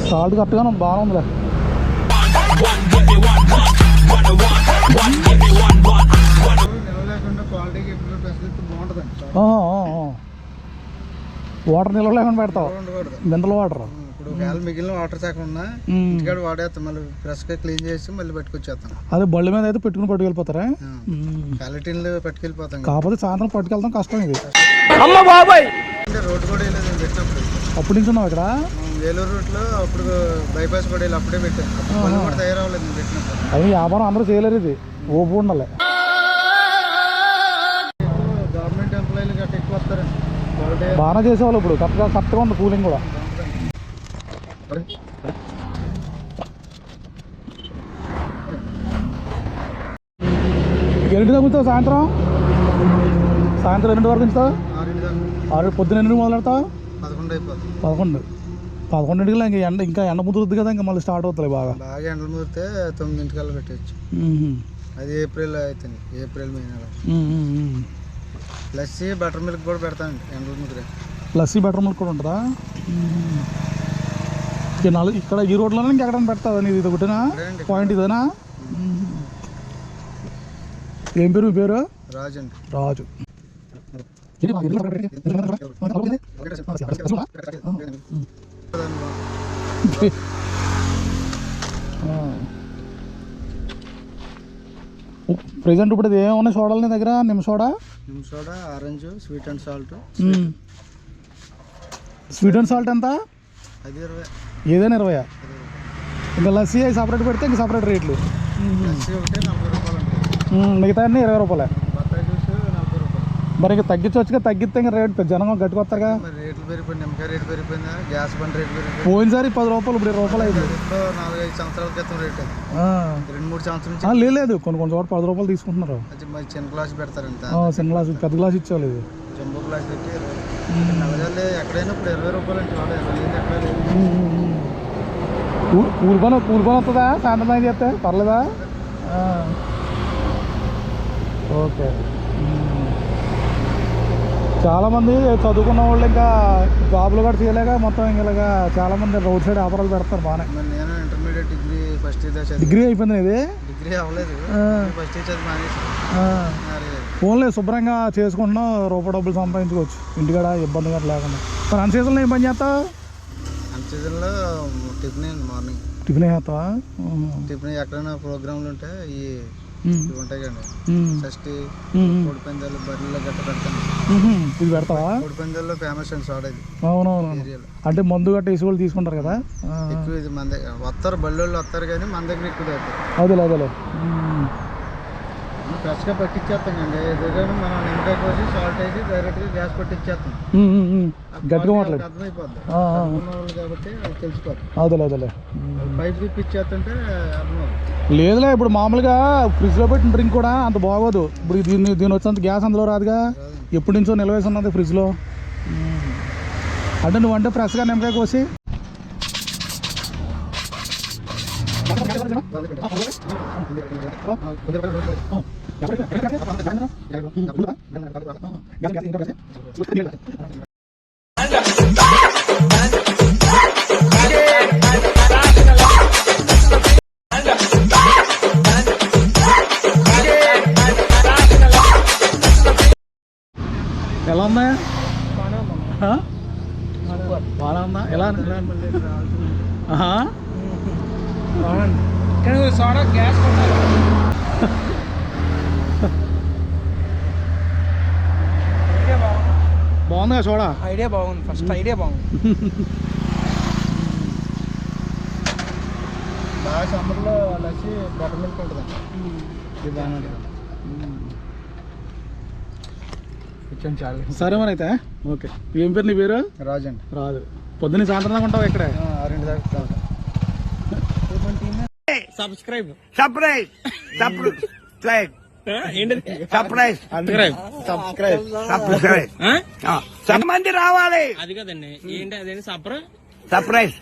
Salt కరెక్ట్గా బాగానే ఉందిలే. వాటర్ నిల్వ లేకుండా పెడతావు, మినరల్ వాటర్. మిగిలిన వాటర్ కాకుండా ఇంటికాడ వాడేస్తాం, మళ్ళీ ఫ్రెష్ గా క్లీన్ చేసి మళ్ళీ పట్టుకొచ్చేస్తాం. అదే బళ్ళ మీద అయితే పెట్టుకుని పట్టుకెళ్ళిపోతారా? క్వాలిటీలు పట్టుకెళ్ళిపోతాం. కాకపోతే సాయంత్రం పట్టుకెళ్తాం కష్టం ఇది. రోడ్ కూడా వెళ్ళేది పెట్టినప్పుడు. అప్పటి నుంచి ఉన్నావు ఇక్కడ వేలూరు రూట్ లో. అప్పుడు బైపాస్ కూడా వెళ్ళి అప్పుడే పెట్టాను. కూడా తయారవ్వలేదు నేను పెట్టినప్పుడు. అది వ్యాపారం అందరూ చేయలేరు, ఇది ఓపు ఉండాలి. గవర్నమెంట్ ఎంప్లాయీలు గట్రా ఎక్కువ వస్తారండి. బాగానే చేసేవాళ్ళు. ఇప్పుడు కరెక్ట్గా ఉంది కూలింగ్ కూడా. ఎన్నింటి తగ్గుతావు? సాయంత్రం 2 వరకు ఉంచుతావు? 6 పొద్దున ఎన్నింటికి మొదలెడతావు? 11కి ఇంకా ఎండ ముదురుద్ది కదా, ఇంకా మళ్ళీ స్టార్ట్ అవుతుంది. బాగా ఎండలు ముదిరితే 9 పెట్టచ్చు. అది ఏప్రిల్ అవుతుంది, ఏప్రిల్ మే నెల. లస్సీ బటర్ మిల్క్ కూడా పెడతానండి ఎండలు ముదిరే. లస్సీ బటర్ మిల్క్ కూడా ఉంటుందా? ఇక్కడ ఈ రోడ్లోనే ఇంకెక్కడైనా పెడతావా? నీది ఇది ఒకటినా పాయింట్? ఇదేనా? ఏం పేరు మీ పేరు? రాజు అండి. రాజు. ప్రెసెంట్ ఇప్పుడు ఏమన్నా చూడాలి నీ దగ్గర? నిమ్మ soda, orange, sweet and salt. Sweet and salt ఎంత? అది 20. ఏదైనా 20? ఇంకా లస్సీ అవి సపరేట్ పెడితే ఇంకా సపరేట్ రేట్లు. లస్సీ ఒకటి 40 రూపాయలు ఉంటుంది, మిగతా అన్నీ 20 రూపాయలే. బత్తాయి జ్యూస్ 40 రూపాయలు. మరి ఇంకా తగ్గించవచ్చుగా, తగ్గిస్తే ఇంకా రేట్ జనం గట్టుకొస్తారుగా. రేట్లు పెరిగిపోయింది, నిమ్మకాయ రేటు పెరిగిపోయిందా, గ్యాస్ బండ్ రేటు పెరిగిపోయింది. పోయినసారి 10 రూపాయలు, ఇప్పుడు 20 రూపాయలు అయింది. 4-5 సంవత్సరాల క్రితం రేట్. 2-3 సంవత్సరాల నుంచి లేదు, కొన్ని చోట 10 రూపాయలు తీసుకుంటున్నారు. చిన్న గ్లాస్ పెడతారంట. చిన్న గ్లాస్, పెద్ద గ్లాస్ ఇచ్చేవాళ్ళు. ఇది జంబో గ్లాస్ పెట్టి నలగాలి. ఎక్కడైనా ఇప్పుడు 20 రూపాయలు అంటే కూలి పని వస్తుందా? సాయంత్రం చేస్తే పర్లేదా? ఓకే. చాలామంది చదువుకున్న వాళ్ళు ఇంకా జాబులు కూడా చేయలేక మొత్తం ఇలాగా చాలామంది రోడ్ సైడ్ వ్యాపారాలు పెడతారు బాగానే. నేను intermediate degree first year. Degree అయిపోయింది ఇది? డిగ్రీ అవ్వలేదు, ఫస్ట్ ఇయర్ చదివి మానేసి. ఫోన్లే శుభ్రంగా చేసుకుంటున్నాం, రూపాయి డబ్బులు సంపాదించుకోవచ్చు ఇంటికాడ ఇబ్బంది కూడా లేకుండా. మరి అన్ సీజన్లో ఏం పని చేస్తావు? అన్ సీజన్లో టిఫిన్ అండి. మార్నింగ్ టిఫిన్ చేస్తావా? టిఫిన్ ఎక్కడైనా ప్రోగ్రాంలు ఉంటే ఉంటాయి కండి. షష్ఠి, కోడి పందాలు, బర్రెలు గట్ట పెడతాను. ఇది పెడతావా? కోడి పందాల్లో ఫేమస్ అండి సోడా ఇది. అవునవును. అంటే మందు గట్ట వేసి వాళ్ళు తీసుకుంటారు కదా ఎక్కువ. ఇది మన దగ్గర వస్తారు, బళ్ళోళ్ళు వస్తారు, కానీ మన దగ్గర ఎక్కువ అవుతారు. అదేలే ఫ్రెష్గా పట్టించేస్తాం అండి. ఎదురుగానే మనం నిమ్మకాయ కోసి సాల్ట్ వేసి డైరెక్ట్గా గ్యాస్ పట్టించేస్తాం. గట్టిగా మాట్లాడు, అర్థమైపోద్ది కాబట్టి అది తెలిసిపోతుంది. అదేలే పైప్ తిప్పిచ్చేస్తుంటే అర్థమవుతుంది. లేదులే, ఇప్పుడు మామూలుగా ఫ్రిడ్జ్లో పెట్టిన డ్రింక్ కూడా అంత బాగోదు. ఇప్పుడు దీని వచ్చినంత గ్యాస్ అందులో రాదుగా, ఎప్పటి నుంచో నిల్వేసి ఉన్నది ఫ్రిడ్జ్లో. అంటే నువ్వంటే ఫ్రెష్గా నిమ్మకాయ కోసి ఎలా ఉందా? బాగా ఉందా? ఎలా సోడా గ్యాస్ బాగుందిగా చూడ. ఐడియా బాగుంది, ఫస్ట్ ఐడియా బాగుంది. బాగా సమ్మర్లో లస్సీ బటర్ మిల్క్ ఉంటుందండి. ఇది బాగుంటుంది. సరే మరి అయితే. ఓకే. ఏం పేరు నీ పేరు? రాజు అండి. రాజు. పొద్దున్న సాయంత్రం దాకా ఉంటావు ఇక్కడే? 6 దాకా. సబ్స్క్రైబ్ మంది రావాలి. అది కదండి, ఏంటి అదేంటి? సర్ప్రైజ్.